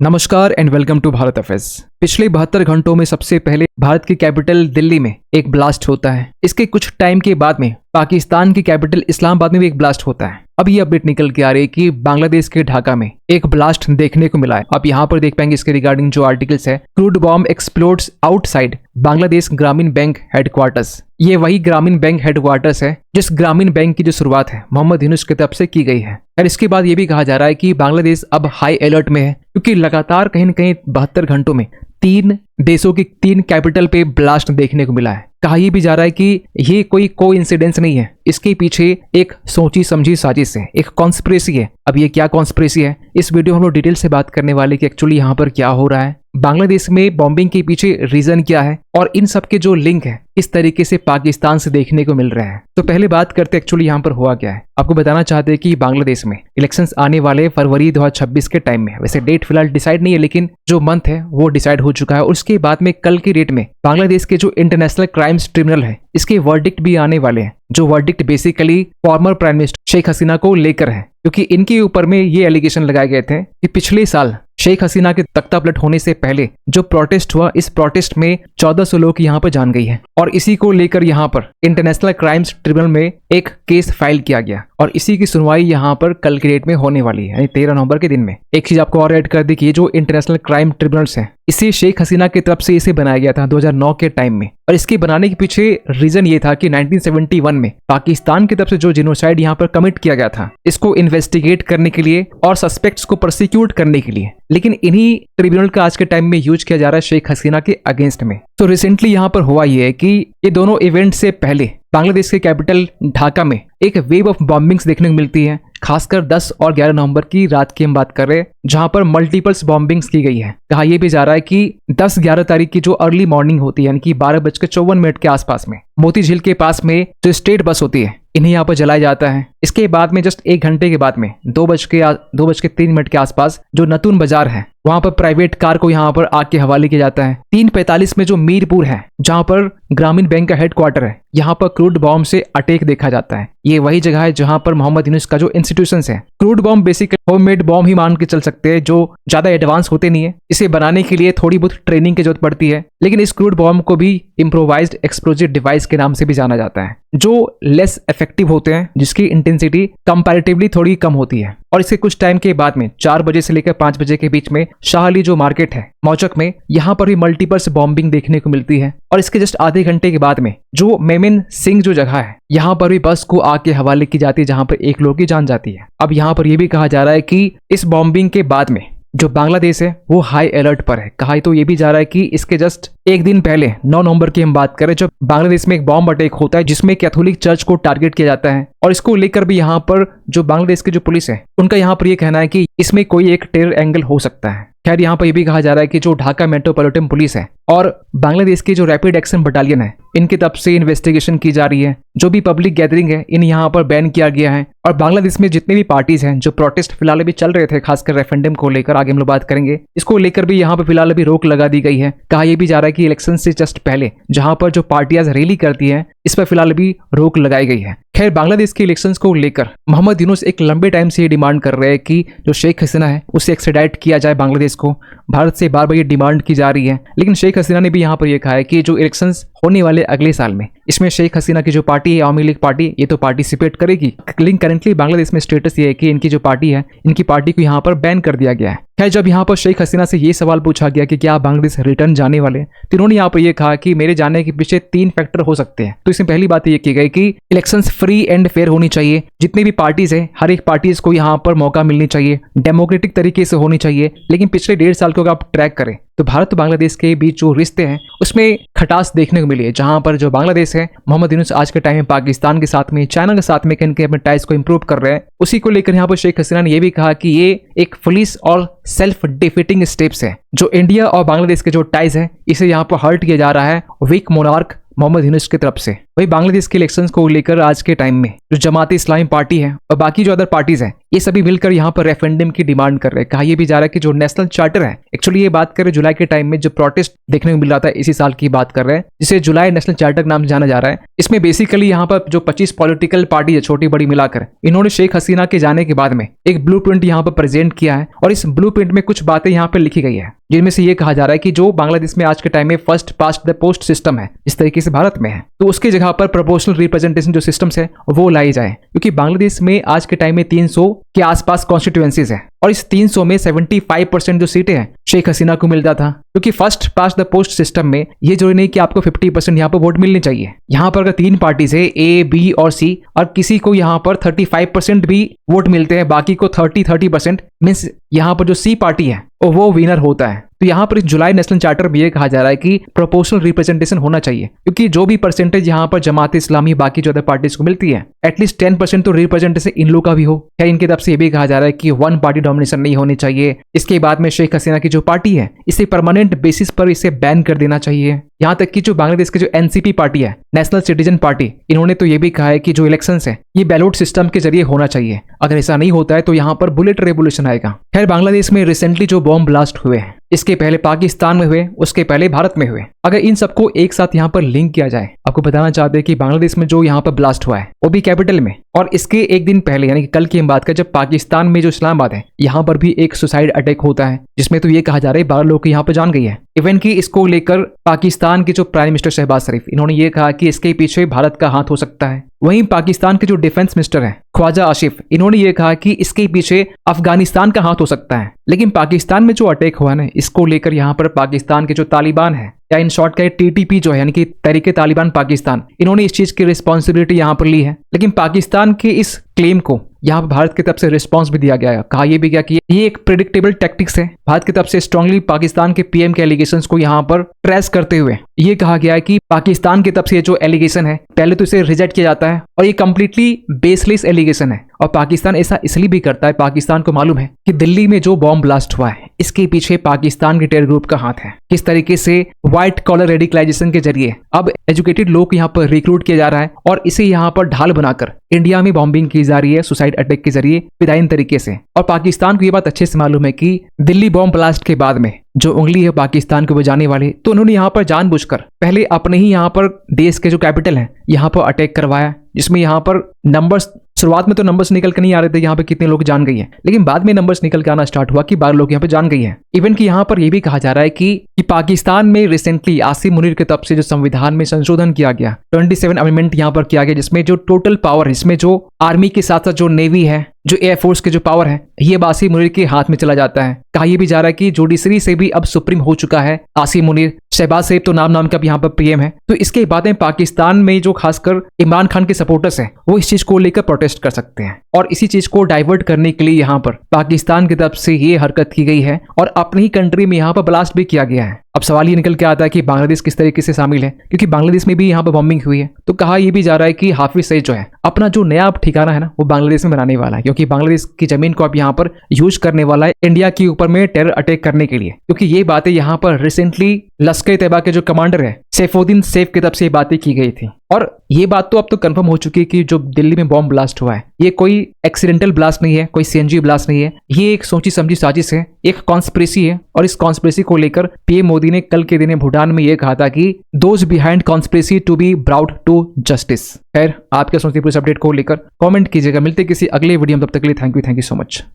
नमस्कार and welcome to Bharat Affairs. पिछले 72 घंटों में सबसे पहले भारत की कैपिटल दिल्ली में एक ब्लास्ट होता है। इसके कुछ टाइम के बाद में पाकिस्तान की कैपिटल इस्लामाबाद में भी एक ब्लास्ट होता है। अब ये अपडेट निकल के आ रही है कि बांग्लादेश के ढाका में एक ब्लास्ट देखने को मिला है। आप यहाँ पर देख पाएंगे इसके रिगार्डिंग जो आर्टिकल्स है, crude bomb explodes outside Bangladesh ग्रामीण बैंक हेडक्वार्टर्स। ये वही ग्रामीण बैंक हेडक्वार्टर्स है जिस ग्रामीण बैंक की जो शुरुआत है मोहम्मद यूनुस की तरफ से की गई है। और इसके बाद ये भी कहा जा रहा है कि बांग्लादेश अब हाई अलर्ट में है क्योंकि लगातार कहीं न कहीं 72 घंटों में 3 देशों की 3 कैपिटल पे ब्लास्ट देखने को मिला है। कहा यह भी जा रहा है कि ये कोई कोइंसिडेंस नहीं है, इसके पीछे एक सोची समझी साजिश है, एक कॉन्स्पिरेसी है। अब ये क्या कॉन्स्पिरेसी है, इस वीडियो में हम लोग डिटेल से बात करने वाले कि एक्चुअली यहाँ पर क्या हो रहा है, बांग्लादेश में बॉम्बिंग के पीछे रीजन क्या है और इन सब के जो लिंक है इस तरीके से पाकिस्तान से देखने को मिल रहे हैं। तो पहले बात करते एक्चुअली यहाँ पर हुआ क्या है। आपको बताना चाहते हैं कि बांग्लादेश में इलेक्शंस आने वाले फरवरी 2026 के टाइम में, वैसे डेट फिलहाल डिसाइड नहीं है लेकिन जो मंथ है वो डिसाइड हो चुका है। और उसके बाद में कल की डेट में बांग्लादेश के जो इंटरनेशनल क्राइम्स ट्रिब्यूनल है इसके वर्डिक्ट भी आने वाले हैं। जो verdict basically former prime minister Sheikh Hasina को लेकर है, क्योंकि इनके ऊपर में ये एलिगेशन लगाए गए थे कि पिछले साल शेख हसीना के तख्ता पलट होने से पहले जो प्रोटेस्ट हुआ, इस प्रोटेस्ट में 1400 लोग की यहाँ पर जान गई है और इसी को लेकर यहाँ पर इंटरनेशनल क्राइम्स ट्रिब्यूनल में एक केस फाइल किया गया और इसी की सुनवाई यहाँ पर कल की डेट में होने वाली है, यानी 13 नवंबर के दिन में। एक चीज आपको और ऐड कर दी कि ये जो इंटरनेशनल क्राइम ट्रिब्यूनल्स है इसे शेख हसीना की तरफ से इसे बनाया गया था 2009 के टाइम में। और इसके बनाने के पीछे रीजन ये था कि 1971 में पाकिस्तान की तरफ से जो जिनोसाइड यहाँ पर कमिट किया गया था इसको इन्वेस्टिगेट करने के लिए और सस्पेक्ट्स को प्रोसिक्यूट करने के लिए, लेकिन इन्हीं ट्रिब्यूनल का आज के टाइम में यूज किया जा रहा है शेख हसीना के अगेंस्ट में। तो रिसेंटली यहाँ पर हुआ ये है कि ये दोनों इवेंट से पहले बांग्लादेश के कैपिटल ढाका में एक वेव ऑफ बॉम्बिंग्स देखने को मिलती है, खासकर 10 और 11 नवंबर की रात की हम बात कर रहे हैं जहां पर मल्टीपल्स बॉम्बिंग्स की गई है। कहा यह भी जा रहा है कि 10-11 तारीख की जो अर्ली मॉर्निंग होती है यानी कि 12:54 के आसपास में मोती झील के पास में जो स्टेट बस होती है इन्हें यहाँ पर जलाया जाता है। इसके बाद में जस्ट 1 घंटे के बाद में 2:03 के आसपास जो नतून बाजार है वहां पर प्राइवेट कार को यहाँ पर आग के हवाले किया जाता है। 3:45 में जो मीरपुर है जहां पर ग्रामीण बैंक का हेडक्वार्टर है यहाँ पर क्रूड बॉम्ब से अटैक देखा जाता है। ये वही जगह है जहां पर मोहम्मद यूनुस का जो इंस्टीट्यूशन है, crude bomb basically homemade bomb ही मान के चल सकते हैं जो ज्यादा एडवांस होते नहीं है। इसे बनाने के लिए थोड़ी बहुत ट्रेनिंग की जरूरत पड़ती है, लेकिन इस क्रूड बॉम्ब को भी इम्प्रोवाइज्ड एक्सप्लोजिव डिवाइस के नाम से भी जाना जाता है, जो लेस इफेक्टिव होते हैं, जिसकी इंटेंसिटी कंपैरेटिवली थोड़ी कम होती है। और इसके कुछ टाइम के बाद में 4 बजे से लेकर 5 बजे के बीच में शाहली जो मार्केट है मौचक में, यहाँ पर भी मल्टीपल्स बॉम्बिंग देखने को मिलती है। और इसके जस्ट आधे घंटे के बाद में जो मेमिन सिंह जो जगह है यहाँ पर भी बस को आग के हवाले की जाती है जहां पर 1 लोग की जान जाती है। अब यहाँ पर यह भी कहा जा रहा है कि इस बॉम्बिंग के बाद में जो बांग्लादेश है वो हाई अलर्ट पर है। कहा तो ये भी जा रहा है कि इसके जस्ट 1 दिन पहले 9 नवंबर की हम बात करें जब बांग्लादेश में एक बॉम्ब अटैक होता है जिसमें कैथोलिक चर्च को टारगेट किया जाता है। और इसको लेकर भी यहाँ पर जो बांग्लादेश की जो पुलिस है उनका यहाँ पर यह कहना है कि इसमें कोई एक टेरर एंगल हो सकता है। खैर यहाँ पर यह भी कहा जा रहा है कि जो ढाका मेट्रोपॉलिटन पुलिस है और बांग्लादेश की जो रैपिड एक्शन बटालियन है इनकी तरफ से इन्वेस्टिगेशन की जा रही है। जो भी पब्लिक गैदरिंग है इन यहाँ पर बैन किया गया है। और बांग्लादेश में जितने भी पार्टीज हैं जो प्रोटेस्ट फिलहाल अभी चल रहे थे, खासकर रेफरेंडम को लेकर, आगे हम लोग बात करेंगे, इसको लेकर भी यहाँ पर फिलहाल अभी रोक लगा दी गई है। कहा यह भी जा रहा है कि इलेक्शन से जस्ट पहले जहां पर जो पार्टियां रैली करती हैं इस पर फिलहाल अभी रोक लगाई गई है। खैर बांग्लादेश के इलेक्शंस को लेकर मोहम्मद यूनुस एक लंबे टाइम से ये डिमांड कर रहे हैं कि जो शेख हसीना है उसे एक्स्ट्राडाइट किया जाए बांग्लादेश को। भारत से बार बार ये डिमांड की जा रही है, लेकिन शेख हसीना ने भी यहाँ पर यह कहा है कि जो इलेक्शंस होने वाले अगले साल में इसमें शेख हसीना की जो पार्टी है आवामी लीग पार्टी, ये तो पार्टिसिपेट करेगी। लेकिन करेंटली बांग्लादेश में स्टेटस ये है कि इनकी जो पार्टी है इनकी पार्टी को यहाँ पर बैन कर दिया गया है। खैर जब यहाँ पर शेख हसीना से ये सवाल पूछा गया कि क्या बांग्लादेश रिटर्न जाने वाले, तो इन्होंने यहाँ पर यह कहा कि मेरे जाने के पीछे 3 फैक्टर हो सकते हैं। तो इसमें पहली बात ये की गई कि इलेक्शंस फ्री एंड फेयर होनी चाहिए, जितनी भी पार्टीज है हर एक पार्टीज को यहाँ पर मौका मिलनी चाहिए, डेमोक्रेटिक तरीके से होनी चाहिए। लेकिन पिछले 1.5 साल को अगर आप ट्रैक करें तो भारत और बांग्लादेश के बीच जो रिश्ते हैं उसमें खटास देखने को मिली है, जहां पर जो बांग्लादेश है मोहम्मद यूनुस आज के टाइम में पाकिस्तान के साथ में, चाइना के साथ में कहीं अपने टाइज को इंप्रूव कर रहे हैं। उसी को लेकर यहाँ पर शेख हसीना ने यह भी कहा कि ये एक फुलिश और सेल्फ डिफीटिंग स्टेप्स है। जो इंडिया और बांग्लादेश के जो टाइज है इसे यहाँ पर हर्ट किया जा रहा है वीक मोनार्क मोहम्मद यूनुस की तरफ से। वही बांग्लादेश के इलेक्शंस को लेकर आज के टाइम में जो जमात इस्लामी पार्टी है और बाकी जो अदर पार्टीज हैं, ये सभी मिलकर यहाँ पर रेफरेंडम की डिमांड कर रहे हैं। कहा यह भी जा रहा है कि जो नेशनल चार्टर है, एक्चुअली ये बात करें जुलाई के टाइम में जो प्रोटेस्ट देखने को मिल रहा था, इसी साल की बात कर रहे हैं, जिसे जुलाई नेशनल चार्टर नाम जाना जा रहा है। इसमें बेसिकली यहाँ पर जो 25 पॉलिटिकल पार्टी है, छोटी बड़ी मिलाकर, इन्होंने शेख हसीना के जाने के बाद में एक ब्लूप्रिंट यहाँ पर प्रेजेंट किया है और इस ब्लूप्रिंट में कुछ बातें यहाँ पर लिखी गई है, जिनमें से ये कहा जा रहा है कि जो बांग्लादेश में आज के टाइम में first past the post system है, इस तरीके से भारत में है, तो उसकी जगह पर प्रोपोर्शनल रिप्रेजेंटेशन जो सिस्टम्स है वो लाई जाए, क्योंकि बांग्लादेश में आज के टाइम में 300 के आसपास कॉन्स्टिट्यूएंसीज है और इस 300 में 75% जो सीटें हैं शेख हसीना को मिलता था, क्योंकि first past the post system में ये जरूरी नहीं कि आपको 50% यहाँ पर वोट मिलने चाहिए। यहाँ पर अगर 3 पार्टीज है A, B और C और किसी को यहाँ पर 35% भी वोट मिलते हैं, बाकी को 30% मीन्स यहाँ पर जो C पार्टी है वो विनर होता है। तो यहाँ पर इस जुलाई नेशनल चार्टर में ये कहा जा रहा है कि प्रोपोर्शनल रिप्रेजेंटेशन होना चाहिए, क्योंकि जो भी परसेंटेज यहाँ पर जमात इस्लामी बाकी जो अदर पार्टीज को मिलती है, एटलीस्ट 10% तो रिप्रेजेंटेशन इन लोग का भी हो। क्या इनकी तरफ से ये भी कहा जा रहा है कि 1 पार्टी डोमिनेशन नहीं होनी चाहिए। इसके बाद में शेख हसीना की जो पार्टी है, इसे परमानेंट बेसिस पर इसे बैन कर देना चाहिए। यहाँ तक कि जो बांग्लादेश की जो NCP पार्टी है, नेशनल सिटीजन पार्टी, इन्होंने तो ये भी कहा है कि जो इलेक्शंस है ये बैलेट सिस्टम के जरिए होना चाहिए। अगर ऐसा नहीं होता है तो यहाँ पर बुलेट रेवोल्यूशन आएगा। खैर, बांग्लादेश में रिसेंटली जो बॉम्ब ब्लास्ट हुए हैं, इसके पहले पाकिस्तान में हुए, उसके पहले भारत में हुए, अगर इन सबको एक साथ यहाँ पर लिंक किया जाए, आपको बताना चाहते हैं कि बांग्लादेश में जो यहाँ पर ब्लास्ट हुआ है वो भी कैपिटल में, और इसके एक दिन पहले यानी कि कल की हम बात करें, जब पाकिस्तान में जो इस्लामाबाद है, यहाँ पर भी एक सुसाइड अटैक होता है, जिसमें तो ये कहा जा रहा है 12 लोग की यहाँ पर जान गई है। इवन की इसको लेकर पाकिस्तान के जो प्राइम मिनिस्टर शहबाज शरीफ, इन्होंने ये कहा कि इसके पीछे भारत का हाथ हो सकता है। वहीं पाकिस्तान के जो डिफेंस मिनिस्टर हैं ख्वाजा आसिफ, इन्होंने ये कहा कि इसके पीछे अफगानिस्तान का हाथ हो सकता है। लेकिन पाकिस्तान में जो अटैक हुआ ना, इसको लेकर यहाँ पर पाकिस्तान के जो तालिबान है, या इन शॉर्ट का TTP जो है यानी कि तहरीके तालिबान पाकिस्तान, इन्होंने इस चीज की रिस्पॉन्सिबिलिटी यहाँ पर ली है। लेकिन पाकिस्तान के इस क्लेम को यहाँ पर भारत की तरफ से रिस्पांस भी दिया गया है। कहा यह भी गया कि ये एक प्रेडिक्टेबल टैक्टिक्स है। भारत की तरफ से स्ट्रांगली पाकिस्तान के PM के एलिगेशंस को यहाँ पर ट्रेस करते हुए ये कहा गया है कि पाकिस्तान की तरफ से जो एलिगेशन है, पहले तो इसे रिजेक्ट किया जाता है और ये कंप्लीटली बेसलेस एलिगेशन है। और पाकिस्तान ऐसा इसलिए भी करता है, पाकिस्तान को मालूम है कि दिल्ली में जो बॉम्ब ब्लास्ट हुआ है, इसके पीछे पाकिस्तान के टेरर ग्रुप का हाथ है। किस तरीके से व्हाइट कॉलर रेडिकलाइजेशन के जरिए अब एजुकेटेड लोग यहाँ पर रिक्रूट किया जा रहा है और इसे यहाँ पर ढाल बनाकर इंडिया में बॉम्बिंग की जा रही है सुसाइड अटैक के जरिए, विदाइन तरीके से। और पाकिस्तान को ये बात अच्छे से मालूम है कि दिल्ली बॉम्ब ब्लास्ट के बाद में जो उंगली है पाकिस्तान को बजाने वाले, तो उन्होंने यहाँ पर जानबूझकर पहले अपने ही यहाँ पर देश के जो कैपिटल है यहाँ पर अटैक करवाया, जिसमें यहाँ पर नंबर्स, शुरुआत में तो नंबर्स निकल कर नहीं आ रहे थे यहाँ पे कितने लोग जान गई है, लेकिन बाद में नंबर्स निकल के आना स्टार्ट हुआ कि 12 लोग यहाँ पे जान गई है। इवन कि यहाँ पर यह भी कहा जा रहा है कि पाकिस्तान में रिसेंटली आसिम मुनीर की तरफ से जो संविधान में संशोधन किया गया, 27 अमेंडमेंट यहाँ पर किया गया, जिसमें जो टोटल पावर है, इसमें जो आर्मी के साथ साथ जो नेवी है, जो एयरफोर्स के जो पावर है, ये अब आसिम मुनीर के हाथ में चला जाता है। कहा यह भी जा रहा है कि जुडिशरी से भी अब सुप्रीम हो चुका है आसिम मुनीर। शहबाज शरीफ तो नाम का अब यहाँ पर PM है। तो इसके बाद में पाकिस्तान में जो खासकर इमरान खान के सपोर्टर्स हैं, वो इस चीज को लेकर प्रोटेस्ट कर सकते हैं और इसी चीज को डाइवर्ट करने के लिए यहाँ पर पाकिस्तान की तरफ से ये हरकत की गई है और अपनी ही कंट्री में यहाँ पर ब्लास्ट भी किया गया है। अब सवाल ये निकल के आता है कि बांग्लादेश किस तरीके से शामिल है, क्योंकि बांग्लादेश में भी यहाँ पर बॉम्बिंग हुई है। तो कहा यह भी जा रहा है कि हाफिज सईद जो है अपना जो नया ठिकाना है ना, वो बांग्लादेश में बनाने वाला है, क्योंकि बांग्लादेश की जमीन को अब यहाँ पर यूज करने वाला है इंडिया के ऊपर में टेरर अटैक करने के लिए। क्योंकि ये बातें यहाँ पर रिसेंटली लश्कर तैयबा के जो कमांडर है सैफुद्दीन सैफ की तरफ से ये बातें की गई थी। और ये बात तो अब तो कंफर्म हो चुकी है कि जो दिल्ली में बॉम्ब ब्लास्ट हुआ है, ये कोई एक्सीडेंटल ब्लास्ट नहीं है, कोई CNG ब्लास्ट नहीं है, ये एक सोची समझी साजिश है, एक कॉन्स्पिरेसी है। और इस कॉन्स्पिरेसी को लेकर PM मोदी ने कल के दिन भूटान में ये कहा था कि those behind conspiracy to be brought to justice. खैर, आप क्या सोचते हैं पूरे अपडेट को लेकर कमेंट कीजिएगा। मिलते किसी अगले वीडियो में, तब तक के लिए थैंक यू सो मच।